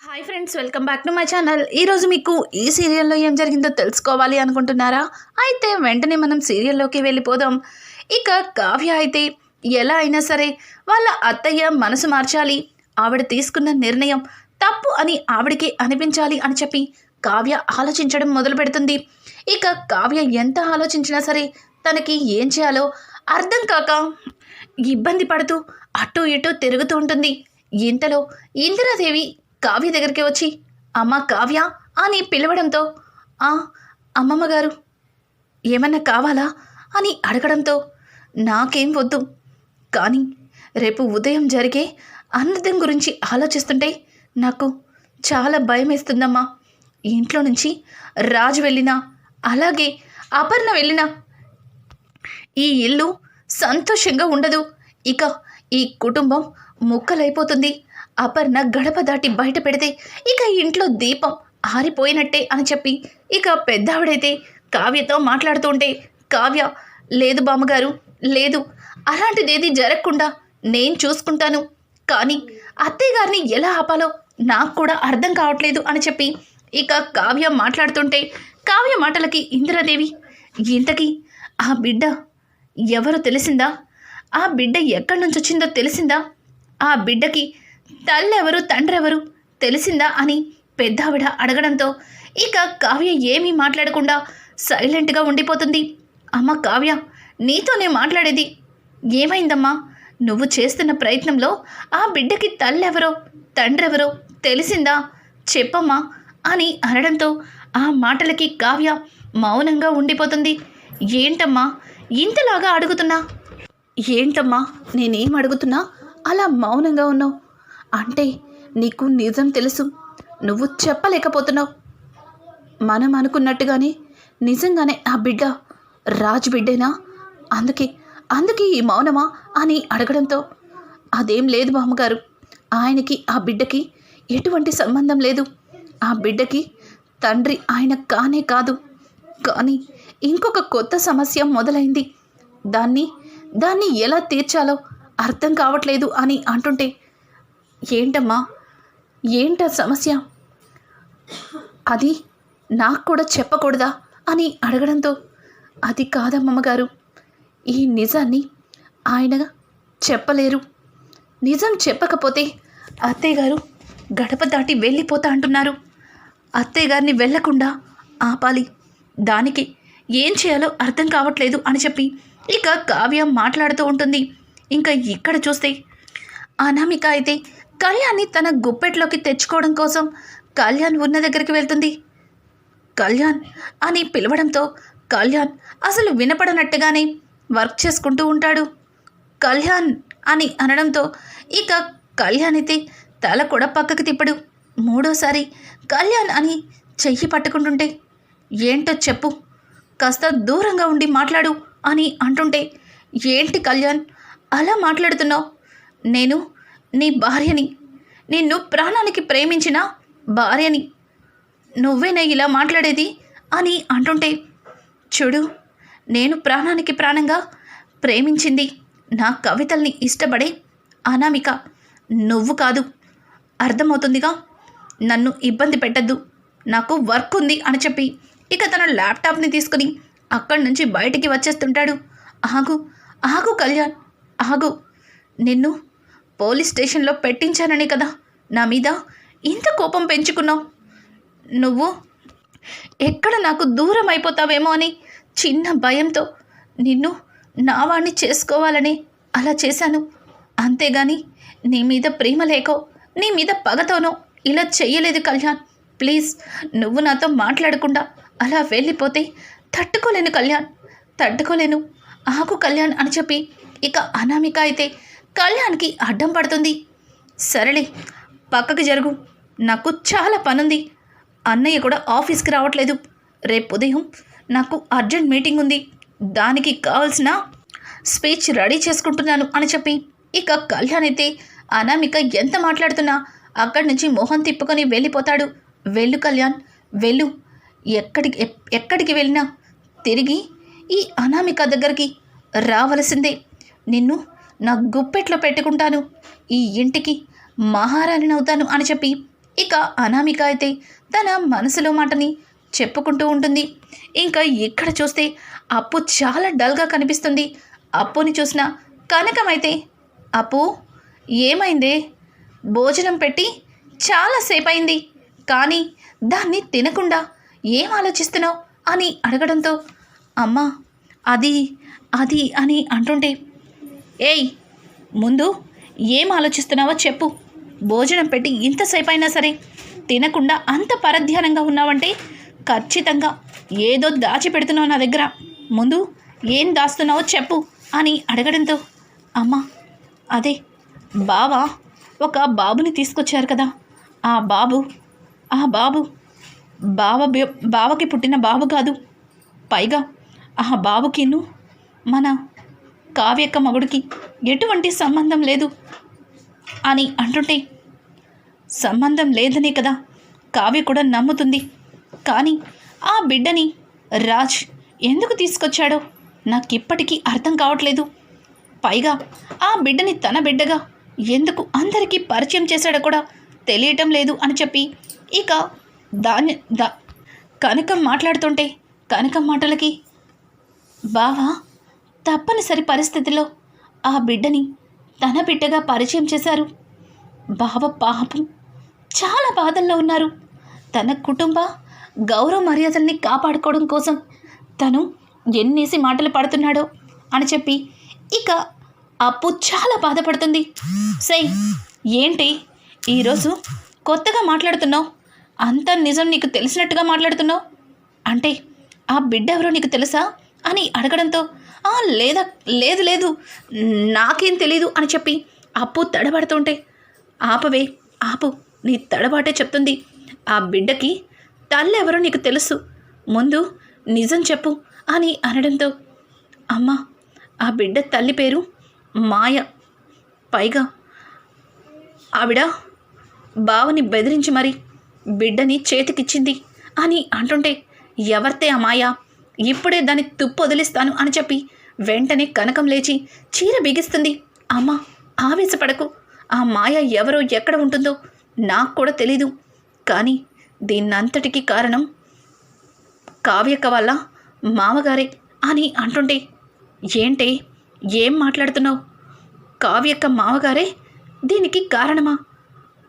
Hi friends, welcome back to my channel. ఈరోజు మీకు ఈ సీరియల్లో ఏం జరిగిందో తెలుసుకోవాలి అనుకుంటున్నారా? అయితే వెంటనే మనం సీరియల్లోకి వెళ్ళిపోదాం. ఇక కావ్య అయితే ఎలా అయినా సరే వాళ్ళ అత్తయ్య మనసు మార్చాలి, ఆవిడ తీసుకున్న నిర్ణయం తప్పు అని ఆవిడకి అనిపించాలి అని చెప్పి కావ్య ఆలోచించడం మొదలు పెడుతుంది. ఇక కావ్య ఎంత ఆలోచించినా సరే తనకి ఏం చేయాలో అర్థం కాక ఇబ్బంది పడుతూ అటు ఇటు తిరుగుతూ ఉంటుంది. ఇంతలో ఇందిరాదేవి కావ్య దగ్గరికి వచ్చి అమ్మ కావ్య అని పిలవడంతో అమ్మమ్మ గారు ఏమన్నా కావాలా అని అడగడంతో నాకేం వద్దు, కానీ రేపు ఉదయం జరిగే అన్నదం గురించి ఆలోచిస్తుంటే నాకు చాలా భయం వేస్తుందమ్మా. ఇంట్లో నుంచి రాజు వెళ్ళినా అలాగే అపర్ణ వెళ్ళినా ఈ ఇల్లు సంతోషంగా ఉండదు. ఇక ఈ కుటుంబం ముక్కలైపోతుంది. అపర్ణ గడప దాటి బయట పెడితే ఇక ఇంట్లో దీపం ఆరిపోయినట్టే అని చెప్పి ఇక పెద్దావిడైతే కావ్యతో మాట్లాడుతూ ఉంటే కావ్య లేదు బామ్మగారు, లేదు, అలాంటిదేది జరగకుండా నేను చూసుకుంటాను, కానీ అత్తయ్య గారిని ఎలా ఆపాలో నాకు కూడా అర్థం కావట్లేదు అని చెప్పి ఇక కావ్య మాట్లాడుతుంటే కావ్య మాటలకి ఇందిరాదేవి ఇంతకీ ఆ బిడ్డ ఎవరో తెలిసిందా? ఆ బిడ్డ ఎక్కడి నుంచి వచ్చిందో తెలిసిందా? ఆ బిడ్డకి తల్లెవరు తండ్రెవరు తెలిసిందా అని పెద్దావిడ అడగడంతో ఇక కావ్య ఏమీ మాట్లాడకుండా సైలెంట్గా ఉండిపోతుంది. అమ్మ కావ్య, నీతోనే మాట్లాడేది. ఏమైందమ్మా? నువ్వు చేస్తున్న ప్రయత్నంలో ఆ బిడ్డకి తల్లెవరో తండ్రెవరో తెలిసిందా? చెప్పమ్మా అని అనడంతో ఆ మాటలకి కావ్య మౌనంగా ఉండిపోతుంది. ఏంటమ్మా ఇంతలాగా అడుగుతున్నా? ఏంటమ్మా నేనేం అడుగుతున్నా అలా మౌనంగా ఉన్నావు? అంటే నీకు నిజం తెలుసు, నువ్వు చెప్పలేకపోతున్నావు. మనం అనుకున్నట్టుగానే నిజంగానే ఆ బిడ్డ రాజు బిడ్డేనా? అందుకే ఈ మౌనమా అని అడగడంతో అదేం లేదు బామ్మగారు, ఆయనకి ఆ బిడ్డకి ఎటువంటి సంబంధం లేదు. ఆ బిడ్డకి తండ్రి ఆయన కానే కాదు, కానీ ఇంకొక కొత్త సమస్య మొదలైంది. దాన్ని ఎలా తీర్చాలో అర్థం కావట్లేదు అని అంటుంటే ఏంటమ్మా ఏంటా సమస్య? అది నాకు కూడా చెప్పకూడదా అని అడగడంతో అది కాదమ్మమ్మగారు, ఈ నిజాన్ని ఆయన చెప్పలేరు. నిజం చెప్పకపోతే అత్తయ్య గారు గడప దాటి వెళ్ళిపోతా అంటున్నారు. అత్తయ్య గారిని వెళ్లకుండా ఆపాలి, దానికి ఏం చేయాలో అర్థం కావట్లేదు అని చెప్పి ఇక కావ్య మాట్లాడుతూ ఉంటుంది. ఇంకా ఇక్కడ చూస్తే అనామిక అయితే కళ్యాణ్ని తన గుప్పెట్లోకి తెచ్చుకోవడం కోసం కళ్యాణ్ ఉన్న దగ్గరికి వెళ్తుంది. కళ్యాణ్ అని పిలవడంతో కళ్యాణ్ అసలు వినపడనట్టుగానే వర్క్ చేసుకుంటూ ఉంటాడు. కళ్యాణ్ అని అనడంతో ఇక కళ్యాణ్ అయితే తల కూడా పక్కకి తిప్పడు. మూడోసారి కళ్యాణ్ అని చెయ్యి పట్టుకుంటుంటే ఏంటో చెప్పు, కాస్త దూరంగా ఉండి మాట్లాడు అని అంటుంటే ఏంటి కళ్యాణ్ అలా మాట్లాడుతున్నావు? నేను నీ భార్యని, నిన్ను ప్రాణానికి ప్రేమించిన భార్యని, నువ్వేనా ఇలా మాట్లాడేది అని అంటుంటే చూడు, నేను ప్రాణానికి ప్రాణంగా ప్రేమించింది నా కవితల్ని ఇష్టపడే అనామిక, నువ్వు కాదు. అర్థమవుతుందిగా, నన్ను ఇబ్బంది పెట్టద్దు, నాకు వర్క్ ఉంది అని చెప్పి ఇక తన ల్యాప్టాప్ని తీసుకుని అక్కడి నుంచి బయటికి వచ్చేస్తుంటాడు. ఆగు కళ్యాణ్, ఆగు. నిన్ను పోలీస్ స్టేషన్లో పెట్టించానని కదా నా మీద ఇంత కోపం పెంచుకున్నావు. నువ్వు ఎక్కడ నాకు దూరం అయిపోతావేమో అని చిన్న భయంతో నిన్ను నా వాణ్ణి చేసుకోవాలని అలా చేశాను. అంతేగాని నీ మీద ప్రేమ లేకో నీ మీద పగతోనో ఇలా చెయ్యలేదు కళ్యాణ్. ప్లీజ్ నువ్వు నాతో మాట్లాడకుండా అలా వెళ్ళిపోతే తట్టుకోలేను కళ్యాణ్, తట్టుకోలేను. ఆగు కళ్యాణ్ అని చెప్పి ఇక అనామిక అయితే కళ్యాణ్కి అడ్డం పడుతుంది. సరేలే పక్కకి జరుగు, నాకు చాలా పనుంది. అన్నయ్య కూడా ఆఫీస్కి రావట్లేదు. రేపు ఉదయం నాకు అర్జెంట్ మీటింగ్ ఉంది, దానికి కావాల్సిన స్పీచ్ రెడీ చేసుకుంటున్నాను అని చెప్పి ఇక కళ్యాణ్ అయితే అనామిక ఎంత మాట్లాడుతున్నా అక్కడి నుంచి మొహం తిప్పుకొని వెళ్ళిపోతాడు. వెళ్ళు కళ్యాణ్, వెళ్ళు. ఎక్కడికి వెళ్ళినా తిరిగి ఈ అనామిక దగ్గరికి రావలసిందే. నిన్ను నా గుప్పెట్లో పెట్టుకుంటాను, ఈ ఇంటికి మహారాణిని అవుతాను అని చెప్పి ఇక అనామిక అయితే తన మనసులో మాటని చెప్పుకుంటూ ఉంటుంది. ఇంకా ఇక్కడ చూస్తే అప్పు చాలా డల్గా కనిపిస్తుంది. అప్పుని చూసిన కనకమైతే, అప్పు ఏమైందే? భోజనం పెట్టి చాలాసేపు అయింది, కానీ దాన్ని తినకుండా ఏం ఆలోచిస్తున్నావు అని అడగడంతో, అమ్మా అది అది అని అంటుంటే, ఏయ్ ముందు ఏం ఆలోచిస్తున్నావో చెప్పు. భోజనం పెట్టి ఇంతసేపు అయినా సరే తినకుండా అంత పరధ్యానంగా ఉన్నావంటే ఖచ్చితంగా ఏదో దాచిపెడుతున్నావు నా దగ్గర. ముందు ఏం దాస్తున్నావో చెప్పు అని అడగడంతో, అమ్మా అదే బావ ఒక బాబుని తీసుకొచ్చారు కదా, ఆ బావకి పుట్టిన బాబు కాదు. పైగా ఆ బాబుకిను మన కావ్యక్క మగుడికి ఎటువంటి సంబంధం లేదు అని అంటుంటే, సంబంధం లేదనే కదా కావ్య కూడా నమ్ముతుంది. కానీ ఆ బిడ్డని రాజ్ ఎందుకు తీసుకొచ్చాడో నాకిప్పటికీ అర్థం కావట్లేదు. పైగా ఆ బిడ్డని తన బిడ్డగా ఎందుకు అందరికీ పరిచయం చేశాడో కూడా తెలియటం లేదు అని చెప్పి ఇక కనకం మాట్లాడుతుంటే, కనకం మాటలకి, బావా తప్పనిసరి పరిస్థితిలో ఆ బిడ్డని తన బిడ్డగా పరిచయం చేశారు. బావ పాపం చాలా బాధల్లో ఉన్నారు. తన కుటుంబ గౌరవ మర్యాదల్ని కాపాడుకోవడం కోసం తను ఎన్నేసి మాటలు పడుతున్నాడో అని చెప్పి ఇక అప్పు చాలా బాధపడుతుంది. సై ఏంటి ఈరోజు కొత్తగా మాట్లాడుతున్నావు? అంత నిజం నీకు తెలిసినట్టుగా మాట్లాడుతున్నావు అంటే ఆ బిడ్డ ఎవరో నీకు తెలుసా అని అడగడంతో, లేదు లేదు నాకేం తెలీదు అని చెప్పి అప్పు తడబడుతుంటే, ఆపవే ఆపు, నీ తడబాటే చెప్తుంది. ఆ బిడ్డకి తల్లి ఎవరో నీకు తెలుసు, ముందు నిజం చెప్పు అని అనడంతో, అమ్మ ఆ బిడ్డ తల్లి పేరు మాయ. పైగా ఆవిడ బావని బెదిరించి మరి బిడ్డని చేతికిచ్చింది అని అంటుంటే, ఎవరితే ఆ మాయ? ఇప్పుడే దాన్ని తుప్పు వదిలిస్తాను అని చెప్పి వెంటనే కనకం లేచి చీర బిగిస్తుంది. అమ్మ ఆవేశపడకు, ఆ మాయ ఎవరో ఎక్కడ ఉంటుందో నాకు కూడా తెలీదు, కానీ దీన్నంతటికీ కారణం కావ్యక్క వాళ్ళ మామగారే అని అంటుంటే, ఏంటే ఏం మాట్లాడుతున్నావు? కావ్యక్క మామగారే దీనికి కారణమా?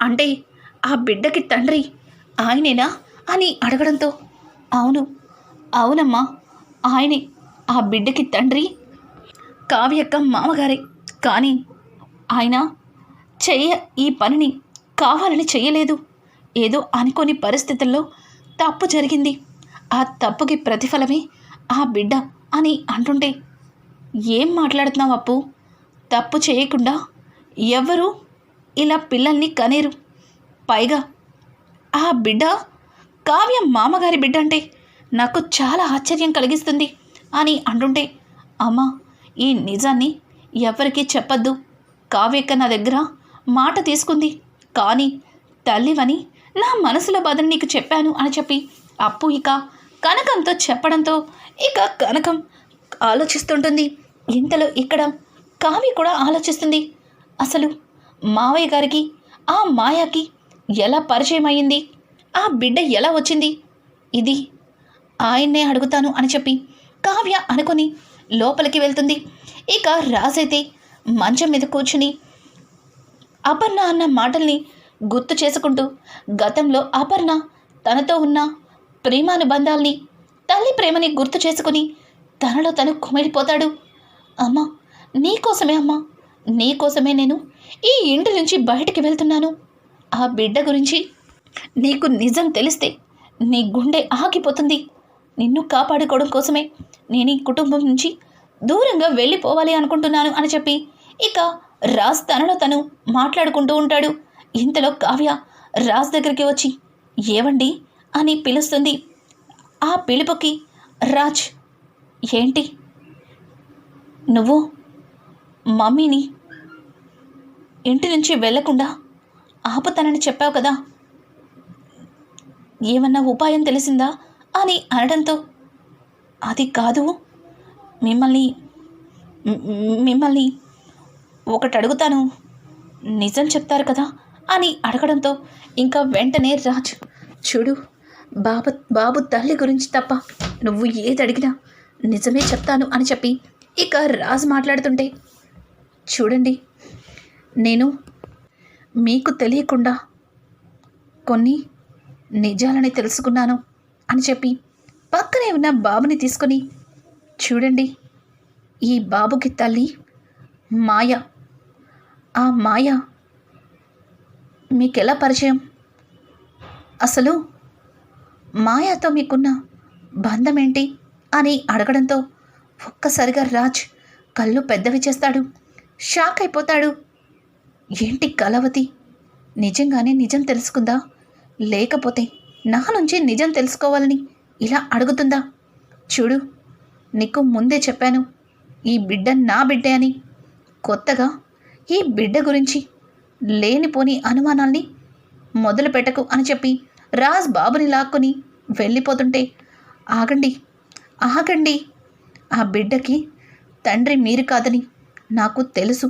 అంటే ఆ బిడ్డకి తండ్రి ఆయనేనా అని అడగడంతో, అవునమ్మా ఆయనే ఆ బిడ్డకి తండ్రి, కావ్యక్క మామగారే. కానీ ఆయన ఈ పనిని కావాలని చెయ్యలేదు. ఏదో అనుకోని పరిస్థితుల్లో తప్పు జరిగింది. ఆ తప్పుకి ప్రతిఫలమే ఆ బిడ్డ అని అంటుంటే, ఏం మాట్లాడుతున్నావు అప్పు? తప్పు చేయకుండా ఎవరు ఇలా పిల్లల్ని కనేరు. పైగా ఆ బిడ్డ కావ్య మామగారి బిడ్డ అంటే నాకు చాలా ఆశ్చర్యం కలిగిస్తుంది అని అంటుంటే, అమ్మ ఈ నిజాన్ని ఎవరికీ చెప్పద్దు. కావ్యక్క నా దగ్గర మాట తీసుకుంది, కానీ తల్లివని నా మనసులో బాధని నీకు చెప్పాను అని చెప్పి అప్పు ఇక కనకంతో చెప్పడంతో ఇక కనకం ఆలోచిస్తుంటుంది. ఇంతలో ఇక్కడ కావ్య కూడా ఆలోచిస్తుంది. అసలు మావయ్య గారికి ఆ మాయాకి ఎలా పరిచయం అయ్యింది? ఆ బిడ్డ ఎలా వచ్చింది? ఇది ఆయన్నే అడుగుతాను అని చెప్పి కావ్య అనుకొని లోపలికి వెళ్తుంది. ఇక రాజైతే మంచం మీద కూర్చుని అపర్ణ అన్న మాటల్ని గుర్తు చేసుకుంటూ గతంలో అపర్ణ తనతో ఉన్న ప్రేమానుబంధాల్ని, తల్లి ప్రేమని గుర్తు చేసుకుని తనలో తను కుమిలిపోతాడు. అమ్మా నీకోసమే నేను ఈ ఇంటి నుంచి బయటికి వెళ్తున్నాను. ఆ బిడ్డ గురించి నీకు నిజం తెలిస్తే నీ గుండె ఆగిపోతుంది. నిన్ను కాపాడుకోవడం కోసమే నేను ఈ కుటుంబం నుంచి దూరంగా వెళ్ళిపోవాలి అనుకుంటున్నాను అని చెప్పి ఇక రాజ్ తనలో తను మాట్లాడుకుంటూ ఉంటాడు. ఇంతలో కావ్య రాజ్ దగ్గరికి వచ్చి ఏవండి అని పిలుస్తుంది. ఆ పిలుపుకి రాజ్, ఏంటి నువ్వు మమ్మీని ఇంటి నుంచి వెళ్ళకుండా ఆపుతానని చెప్పావు కదా, ఏమన్నా ఉపాయం తెలిసిందా అని అనడంతో, అది కాదు, మిమ్మల్ని ఒకటి అడుగుతాను, నిజం చెప్తారు కదా అని అడగడంతో ఇంకా వెంటనే రాజు, చూడు బాబు తల్లి గురించి తప్ప నువ్వు ఏది అడిగినా నిజమే చెప్తాను అని చెప్పి ఇక రాజు మాట్లాడుతుంటే, చూడండి, నేను మీకు తెలియకుండా కొన్ని నిజాలని తెలుసుకున్నాను అని చెప్పి పక్కనే ఉన్న బాబుని తీసుకొని, చూడండి, ఈ బాబుకి తల్లి మాయ. ఆ మాయ మీకెలా పరిచయం? అసలు మాయాతో మీకున్న బంధం ఏంటి అని అడగడంతో ఒక్కసారిగా రాజ్ కళ్ళు పెద్దవి చేస్తాడు. షాక్ అయిపోతాడు. ఏంటి కళావతి నిజంగానే నిజం తెలుసుకుందా, లేకపోతే నా నుంచి నిజం తెలుసుకోవాలని ఇలా అడుగుతుందా? చూడు, నీకు ముందే చెప్పాను ఈ బిడ్డ నా బిడ్డే అని. కొత్తగా ఈ బిడ్డ గురించి లేనిపోని అనుమానాల్ని మొదలు పెట్టకు అని చెప్పి రాజ్ బాబుని లాక్కొని వెళ్ళిపోతుంటే, ఆగండి ఆగండి, ఆ బిడ్డకి తండ్రి మీరు కాదని నాకు తెలుసు.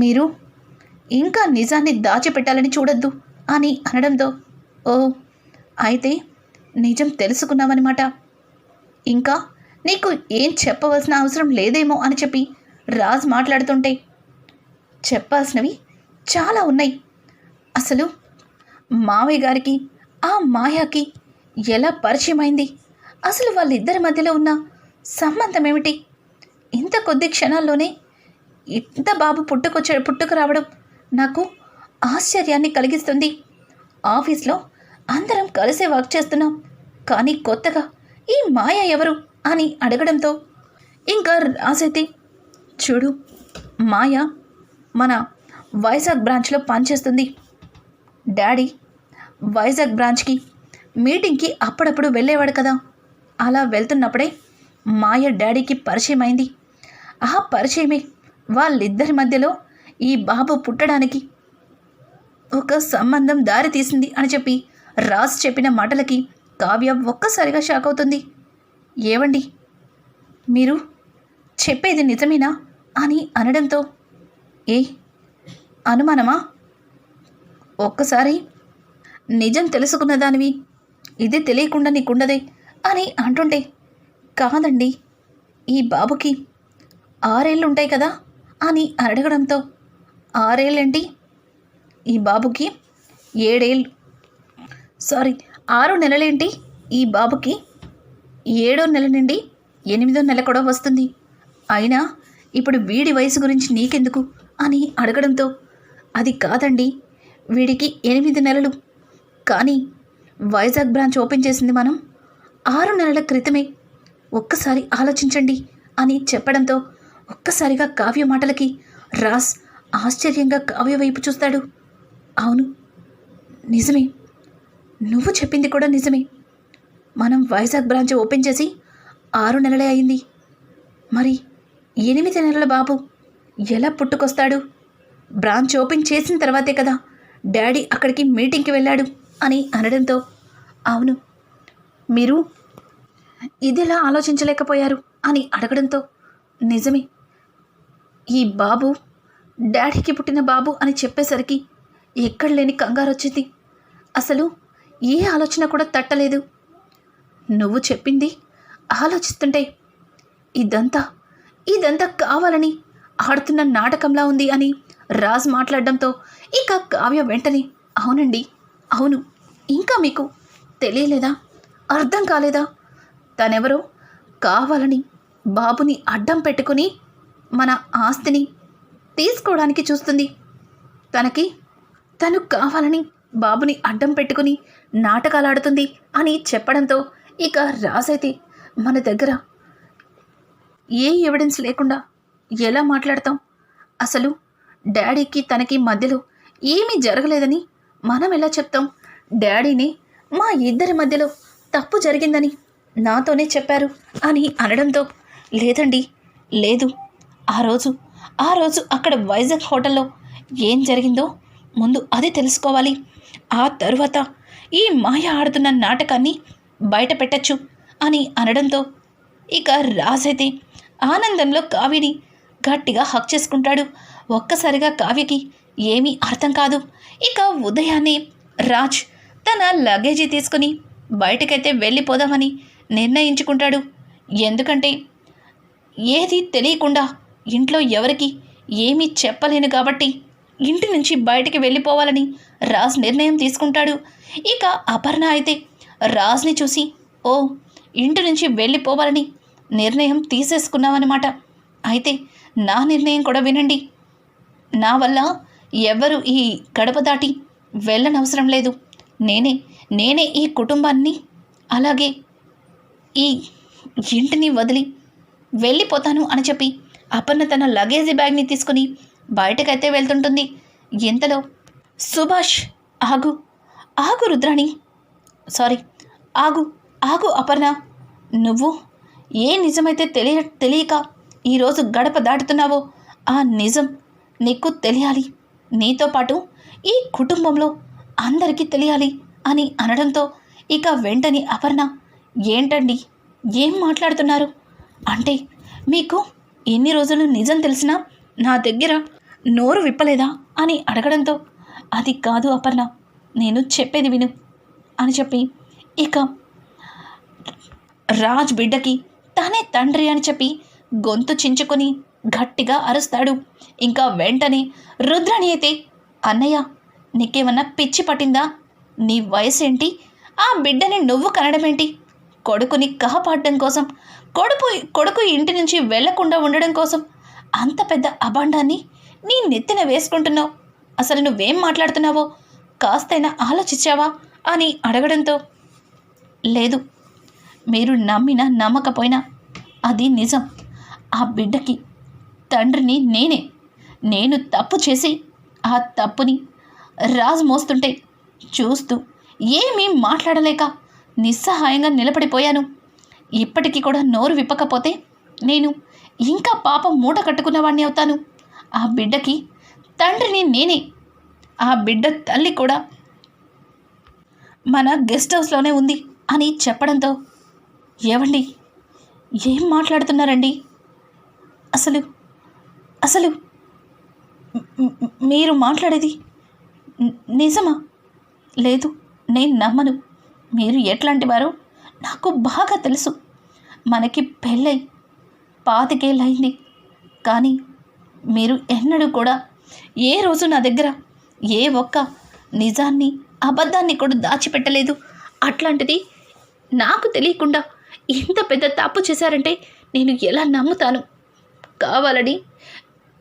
మీరు ఇంకా నిజాన్ని దాచిపెట్టాలని చూడొద్దు అని అనడంతో, ఓ అయితే నిజం తెలుసుకున్నావన్నమాట, ఇంకా నీకు ఏం చెప్పవలసిన అవసరం లేదేమో అని చెప్పి రాజ్ మాట్లాడుతుంటే, చెప్పాల్సినవి చాలా ఉన్నాయి. అసలు మావయ్య గారికి ఆ మాయాకి ఎలా పరిచయం అయింది? అసలు వాళ్ళిద్దరి మధ్యలో ఉన్న సంబంధం ఏమిటి? ఇంత కొద్ది క్షణాల్లోనే ఇంత బాబు పుట్టుకు రావడం నాకు ఆశ్చర్యాన్ని కలిగిస్తుంది. ఆఫీస్లో అందరం కలిసే వర్క్ చేస్తున్నాం, కానీ కొత్తగా ఈ మాయ ఎవరు అని అడగడంతో ఇంకా రాజైతే, చూడు, మాయ మన వైజాగ్ బ్రాంచ్లో పనిచేస్తుంది. డాడీ వైజాగ్ బ్రాంచ్కి మీటింగ్కి అప్పుడప్పుడు వెళ్ళేవాడు కదా, అలా వెళ్తున్నప్పుడే మాయ డాడీకి పరిచయం అయింది. ఆ పరిచయమే వాళ్ళిద్దరి మధ్యలో ఈ బాబు పుట్టడానికి ఒక సంబంధం దారి తీసింది అని చెప్పి రాజ్ చెప్పిన మాటలకి కావ్య ఒక్కసారిగా షాక్ అవుతుంది. ఏవండి, మీరు చెప్పేది నిజమేనా అని అనడంతో, ఏ అనుమానమా? ఒక్కసారి నిజం తెలుసుకున్న దానివి ఇది తెలియకుండా నీకుండదే అని అంటుంటే, కాదండి, ఈ బాబుకి 6 ఏళ్ళు ఉంటాయి కదా అని అడగడంతో, 6 ఏళ్ళేంటి, ఈ బాబుకి 7 ఏళ్ళు, 6 నెలలేంటి, ఈ బాబుకి 7వ నెల నుండి 8వ నెల కూడా వస్తుంది. అయినా ఇప్పుడు వీడి వయసు గురించి నీకెందుకు అని అడగడంతో, అది కాదండి, వీడికి 8 నెలలు, కానీ వైజాగ్ బ్రాంచ్ ఓపెన్ చేసింది మనం 6 నెలల క్రితమే, ఒక్కసారి ఆలోచించండి అని చెప్పడంతో ఒక్కసారిగా కావ్య మాటలకి రాజ్ ఆశ్చర్యంగా కావ్య వైపు చూస్తాడు. అవును, నిజమే, నువ్వు చెప్పింది కూడా నిజమే. మనం వైజాగ్ బ్రాంచ్ ఓపెన్ చేసి 6 నెలలే అయింది. మరి 8 నెలల బాబు ఎలా పుట్టుకొస్తాడు? బ్రాంచ్ ఓపెన్ చేసిన తర్వాతే కదా డాడీ అక్కడికి మీటింగ్కి వెళ్ళాడు అని అనడంతో, అవును, మీరు ఇదిలా ఆలోచించలేకపోయారు అని అడగడంతో, నిజమే, ఈ బాబు డాడీకి పుట్టిన బాబు అని చెప్పేసరికి ఎక్కడ లేని కంగారు వచ్చింది. అసలు ఏ ఆలోచన కూడా తట్టలేదు. నువ్వు చెప్పింది ఆలోచిస్తుంటే ఇదంతా కావాలని ఆడుతున్న నాటకంలా ఉంది అని రాజ్ మాట్లాడడంతో ఇక కావ్య వెంటనే, అవునండి, అవును, ఇంకా మీకు తెలియలేదా, అర్థం కాలేదా? తనెవరో కావాలని బాబుని అడ్డం పెట్టుకుని మన ఆస్తిని తీసుకోవడానికి చూస్తుంది. తను కావాలని బాబుని అడ్డం పెట్టుకుని నాటకాలు ఆడుతుంది అని చెప్పడంతో ఇక రాజైతే, మన దగ్గర ఏ ఎవిడెన్స్ లేకుండా ఎలా మాట్లాడతాం? అసలు డాడీకి తనకి మధ్యలో ఏమీ జరగలేదని మనం ఎలా చెప్తాం? డాడీని మా ఇద్దరి మధ్యలో తప్పు జరిగిందని నాతోనే చెప్పారు అని అనడంతో, లేదండి, లేదు, ఆ రోజు అక్కడ వైజాగ్ హోటల్లో ఏం జరిగిందో ముందు అది తెలుసుకోవాలి. ఆ తరువాత ఈ మాయ ఆడుతున్న నాటకాన్ని బయట పెట్టచ్చు అని అనడంతో ఇక రాజైతే ఆనందంలో కావ్యని గట్టిగా హక్ చేసుకుంటాడు. ఒక్కసారిగా కావ్యకి ఏమీ అర్థం కాదు. ఇక ఉదయాన్నే రాజ్ తన లగేజీ తీసుకుని బయటకైతే వెళ్ళిపోదామని నిర్ణయించుకుంటాడు. ఎందుకంటే ఏది తెలియకుండా ఇంట్లో ఎవరికి ఏమీ చెప్పలేను కాబట్టి ఇంటి నుంచి బయటికి వెళ్ళిపోవాలని రాజ్ నిర్ణయం తీసుకుంటాడు. ఇక అపర్ణ అయితే రాజ్ని చూసి, ఓ ఇంటి నుంచి వెళ్ళిపోవాలని నిర్ణయం తీసేసుకున్నావన్నమాట. అయితే నా నిర్ణయం కూడా వినండి. నా వల్ల ఎవరు ఈ గడప దాటి వెళ్ళనవసరం లేదు. నేనే ఈ కుటుంబాన్ని అలాగే ఈ ఇంటిని వదిలి వెళ్ళిపోతాను అని చెప్పి అపర్ణ తన లగేజీ బ్యాగ్ని తీసుకుని బయటకైతే వెళ్తుంటుంది. ఇంతలో సుభాష్, ఆగు ఆగు రుద్రాణి, సారీ ఆగు అపర్ణ, నువ్వు ఏ నిజమైతే తెలియక ఈరోజు గడప దాటుతున్నావో ఆ నిజం నీకు తెలియాలి. నీతో పాటు ఈ కుటుంబంలో అందరికీ తెలియాలి అని అనడంతో ఇక వెంటనే అపర్ణ, ఏంటండి ఏం మాట్లాడుతున్నారు? అంటే మీకు ఎన్ని రోజులు నిజం తెలిసినా నా దగ్గర నోరు విప్పలేదా అని అడగడంతో, అది కాదు అపర్ణ, నేను చెప్పేది విను అని చెప్పి ఇక రాజ్ బిడ్డకి తనే తండ్రి అని చెప్పి గొంతు చించుకొని గట్టిగా అరుస్తాడు. ఇంకా వెంటనే రుద్రాణి అయితే, అన్నయ్య నీకేమన్నా పిచ్చి పట్టిందా? నీ వయసేంటి? ఆ బిడ్డని నువ్వు కనడమేంటి? కొడుకుని కాపాడడం కోసం, కొడుకు ఇంటి నుంచి వెళ్లకుండా ఉండడం కోసం అంత పెద్ద అభాండాన్ని నీ నెత్తిన వేసుకుంటున్నావు. అసలు నువ్వేం మాట్లాడుతున్నావో కాస్తైనా ఆలోచించావా అని అడగడంతో, లేదు, మీరు నమ్మినా నమ్మకపోయినా అది నిజం. ఆ బిడ్డకి తండ్రిని నేను తప్పు చేసి ఆ తప్పుని రాజు మోస్తుంటే చూస్తూ ఏమీ మాట్లాడలేక నిస్సహాయంగా నిలబడిపోయాను. ఇప్పటికీ కూడా నోరు విప్పకపోతే నేను ఇంకా పాపం మూట కట్టుకున్నవాడిని అవుతాను. ఆ బిడ్డకి తండ్రిని నేనే. ఆ బిడ్డ తల్లి కూడా మన గెస్ట్ హౌస్లోనే ఉంది అని చెప్పడంతో, ఏవండి ఏం మాట్లాడుతున్నారండి? అసలు మీరు మాట్లాడేది నిజమా? లేదు, నేను నమ్మను. మీరు ఎట్లాంటి వారో నాకు బాగా తెలుసు. మనకి పెళ్ళై 25 ఏళ్ళయింది. కానీ మీరు ఎన్నడూ కూడా ఏ రోజు నా దగ్గర ఏ ఒక్క నిజాన్ని అబద్ధాన్ని కూడా దాచిపెట్టలేదు. అట్లాంటిది నాకు తెలియకుండా ఇంత పెద్ద తప్పు చేశారంటే నేను ఎలా నమ్ముతాను? కావాలని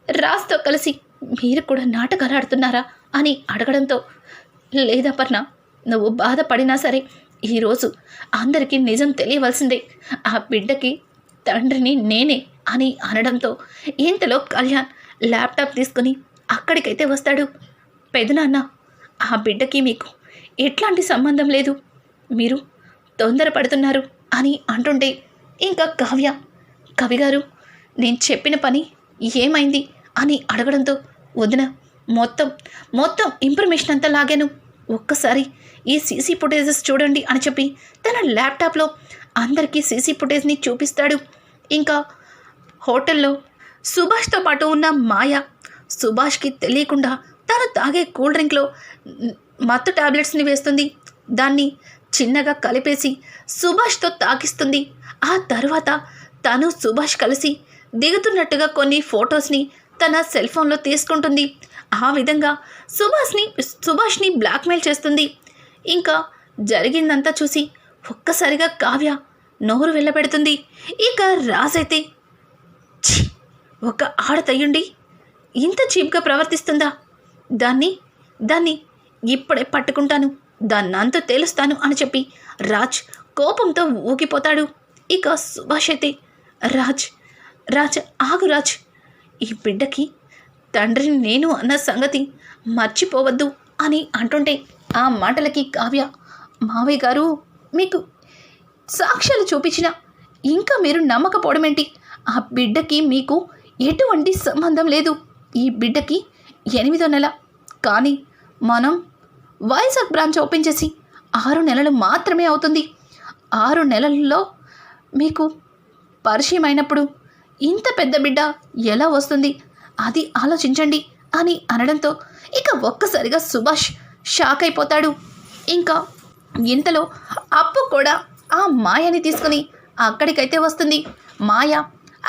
రాజ్తో కలిసి మీరు కూడా నాటకాలు ఆడుతున్నారా అని అడగడంతో, లేదపర్ణ, నువ్వు బాధపడినా సరే ఈరోజు అందరికీ నిజం తెలియవలసిందే. ఆ బిడ్డకి తండ్రిని నేనే అని అనడంతో ఇంతలో కళ్యాణ్ ల్యాప్టాప్ తీసుకుని అక్కడికైతే వస్తాడు. పెదనాన్న, ఆ బిడ్డకి మీకు ఎట్లాంటి సంబంధం లేదు, మీరు తొందరపడుతున్నారు అని అంటుంటే ఇంకా కావ్య, కవిగారు నేను చెప్పిన పని ఏమైంది అని అడగడంతో, వదిన మొత్తం ఇన్ఫర్మేషన్ అంతా లాగాను, ఒక్కసారి ఈ సీసీ ఫుటేజెస్ చూడండి అని చెప్పి తన ల్యాప్టాప్లో అందరికీ సీసీ ఫుటేజ్ని చూపిస్తాడు. ఇంకా హోటల్లో సుభాష్తో పాటు ఉన్న మాయ సుభాష్కి తెలియకుండా తను తాగే కూల్ డ్రింక్లో మత్తు టాబ్లెట్స్ని వేస్తుంది. దాన్ని చిన్నగా కలిపేసి సుభాష్తో తాకిస్తుంది. ఆ తర్వాత తను సుభాష్ కలిసి దిగుతున్నట్టుగా కొన్ని ఫొటోస్ని తన సెల్ ఫోన్లో తీసుకుంటుంది. ఆ విధంగా సుభాష్ని బ్లాక్మెయిల్ చేస్తుంది. ఇంకా జరిగిందంతా చూసి ఒక్కసారిగా కావ్య నోరు వెళ్ళబెడుతుంది. ఇక రాజైతే, ఒక ఆడతయ్యుండి ఇంత చీప్గా ప్రవర్తిస్తుందా? దాన్ని ఇప్పుడే పట్టుకుంటాను, దాన్నంతా తేలుస్తాను అని చెప్పి రాజ్ కోపంతో ఊగిపోతాడు. ఇక సుభాష్ అయితే, రాజ్ ఆగు రాజ్, ఈ బిడ్డకి తండ్రిని నేను అన్న సంగతి మర్చిపోవద్దు అని అంటుంటే ఆ మాటలకి కావ్య, మావయ్య గారు మీకు సాక్ష్యాలు చూపించిన ఇంకా మీరు నమ్మకపోవడం ఏంటి? ఆ బిడ్డకి మీకు ఎటువంటి సంబంధం లేదు. ఈ బిడ్డకి 8వ నెల. కానీ మనం వైజాగ్ బ్రాంచ్ ఓపెన్ చేసి 6 నెలలు మాత్రమే అవుతుంది. 6 నెలల్లో మీకు పరిచయం అయినప్పుడు ఇంత పెద్ద బిడ్డ ఎలా వస్తుంది? అది ఆలోచించండి అని అనడంతో ఇక ఒక్కసారిగా సుభాష్ షాక్ అయిపోతాడు. ఇంకా ఇంతలో అప్పు కూడా ఆ మాయని తీసుకుని అక్కడికైతే వస్తుంది. మాయ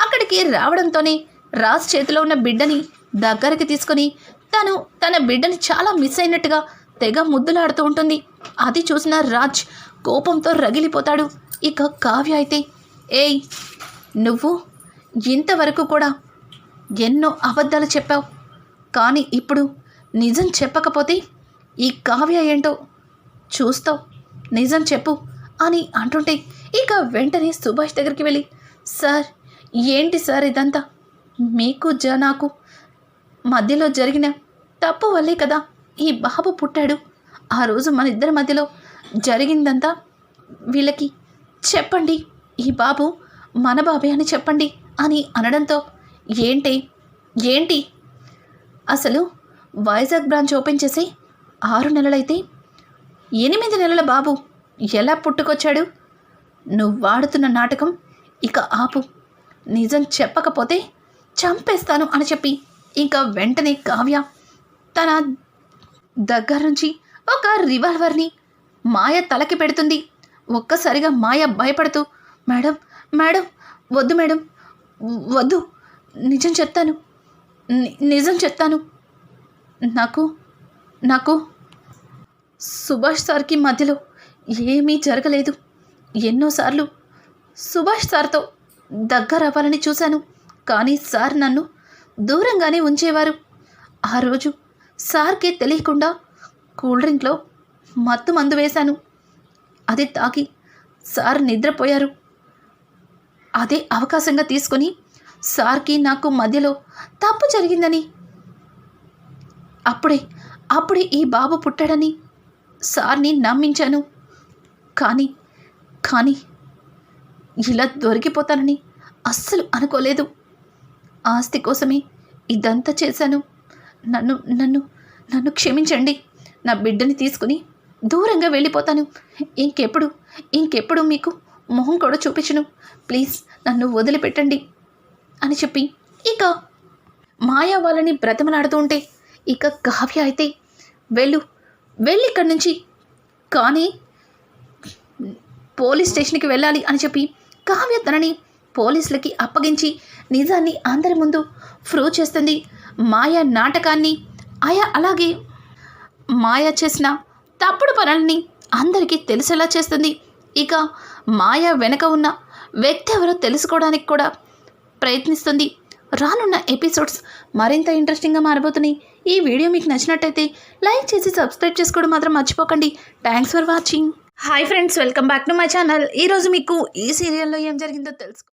అక్కడికి రావడంతోనే రాజ్ చేతిలో ఉన్న బిడ్డని దగ్గరికి తీసుకొని తన బిడ్డని చాలా మిస్ అయినట్టుగా తెగ ముద్దులాడుతూ ఉంటుంది. అది చూసిన రాజ్ కోపంతో రగిలిపోతాడు. ఇక కావ్య అయితే, ఏయ్ నువ్వు ఇంతవరకు కూడా ఎన్నో అబద్ధాలు చెప్పావు, కానీ ఇప్పుడు నిజం చెప్పకపోతే ఈ కావ్య ఏంటో చూస్తావు, నిజం చెప్పు అని అంటుంటే ఇక వెంటనే సుభాష్ దగ్గరికి వెళ్ళి, సార్ ఏంటి సార్ ఇదంతా, మీకు నాకు మధ్యలో జరిగిన తప్పు వల్లే కదా ఈ బాబు పుట్టాడు. ఆ రోజు మన ఇద్దరి మధ్యలో జరిగిందంతా వీళ్ళకి చెప్పండి, ఈ బాబు మన బాబే అని చెప్పండి అని అనడంతో, ఏంటి అసలు వైజాగ్ బ్రాంచ్ ఓపెన్ చేసి 6 నెలలైతే 8 నెలల బాబు ఎలా పుట్టుకొచ్చాడు? నువ్వు వాడుతున్న నాటకం ఇక ఆపు, నిజం చెప్పకపోతే చంపేస్తాను అని చెప్పి ఇంకా వెంటనే కావ్య తన దగ్గర నుంచి ఒక రివాల్వర్ని మాయ తలకి పెడుతుంది. ఒక్కసారిగా మాయ భయపడుతూ, మేడం వద్దు మేడం, వద్దు, నిజం చెప్తాను, నాకు సుభాష్ సార్కి మధ్యలో ఏమీ జరగలేదు. ఎన్నోసార్లు సుభాష్ సార్తో దగ్గర అవ్వాలని చూశాను, కానీ సార్ నన్ను దూరంగానే ఉంచేవారు. ఆ రోజు సార్కే తెలియకుండా కూల్ డ్రింక్లో మత్తు మందు వేశాను. అది తాగి సార్ నిద్రపోయారు. అదే అవకాశంగా తీసుకొని సార్కి నాకు మధ్యలో తప్పు జరిగిందని, అప్పుడే ఈ బాబు పుట్టాడని సార్ని నమ్మించాను. కానీ ఇలా దొరికిపోతానని అస్సలు అనుకోలేదు. ఆస్తి కోసమే ఇదంతా చేశాను. నన్ను క్షమించండి. నా బిడ్డని తీసుకుని దూరంగా వెళ్ళిపోతాను. ఇంకెప్పుడు మీకు మొహం కూడా చూపించను. ప్లీజ్ నన్ను వదిలిపెట్టండి అని చెప్పి ఇక మాయా వాళ్ళని బ్రతమలాడుతూ ఉంటే ఇక కావ్య అయితే వెళ్ళి ఇక్కడి నుంచి, కానీ పోలీస్ స్టేషన్కి వెళ్ళాలి అని చెప్పి కావ్య తనని పోలీసులకి అప్పగించి నిజాన్ని అందరి ముందు ప్రూవ్ చేస్తుంది. మాయ నాటకాన్ని అలాగే మాయ చేసిన తప్పుడు పనులని అందరికీ తెలిసేలా చేస్తుంది. ఇక మాయ వెనక ఉన్న వ్యక్తి ఎవరో తెలుసుకోవడానికి కూడా ప్రయత్నిస్తుంది. రానున్న ఎపిసోడ్స్ మరింత ఇంట్రెస్టింగ్గా మారబోతున్నాయి. ఈ వీడియో మీకు నచ్చినట్టయితే లైక్ చేసి సబ్స్క్రైబ్ చేసుకోవడం మాత్రం మర్చిపోకండి. Thanks for watching. Hi friends, welcome back to my channel. ఈరోజు మీకు ఈ సీరియల్లో ఏం జరిగిందో తెలుసుకో.